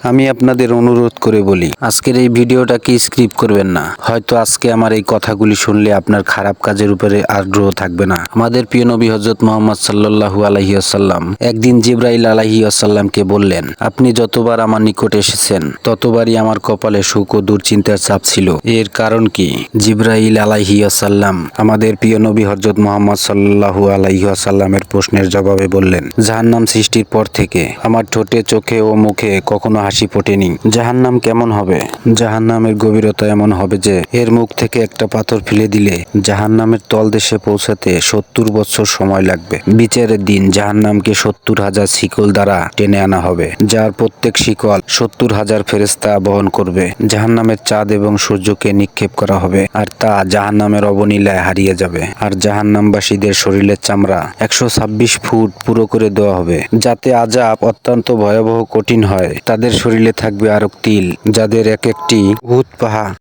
আমি আপনাদের অনুরোধ করে বলি, আজকের এই ভিডিওটাকে স্কিপ করবেন না। হয়তো আজকে আমার এই কথাগুলি শুনলে আপনার খারাপ কাজের উপরে আগ্রহ থাকবে না। আমাদের প্রিয় নবী হযরত মুহাম্মদ সাল্লাল্লাহু আলাইহি ওয়াসাল্লাম একদিন জিবরাইল আলাইহি ওয়াসাল্লামকে বললেন, আপনি যতবার আমার নিকট এসেছেন ততবারই আমার কপালে সুখ ও দুশ্চিন্তার চাপ ছিল। এর কারণ কি? জিবরাইল আলাইহি ওয়াসাল্লাম আমাদের প্রিয় নবী হযরত মুহাম্মদ সাল্লাল্লাহু আলাইহি ওয়াসাল্লামের প্রশ্নের জবাবে বললেন, জাহান্নাম সৃষ্টির পর থেকে আমার ঠোঁটে, চোখে ও মুখে কখনো হাসি ফোটেনি। জাহান্নাম কেমন হবে? জাহান্নামের গভীরতা এমন হবে যে এর মুখ থেকে একটা পাথর ফেলে দিলে জাহান্নামের তলদেশে পৌঁছাতে 70 বছর সময় লাগবে। বিচারের দিন জাহান্নামকে 70,000 শিকল দ্বারা টেনে আনা হবে, যার প্রত্যেক শিকল 70,000 ফেরেশতা বহন করবে। জাহান্নামের চাঁদ এবং সূর্যকে নিক্ষেপ করা হবে, আর তা জাহান্নামের অবনীলায় হারিয়ে যাবে। আর জাহান্নামবাসীদের শরীরের চামড়া 126 ফুট পুরো করে দেওয়া হবে, যাতে আযাব অত্যন্ত ভয়াবহ কঠিন হয়। তাদের শরীরে থাকবে আরক তিল, যাদের এক একটি উহুদ পাহাড়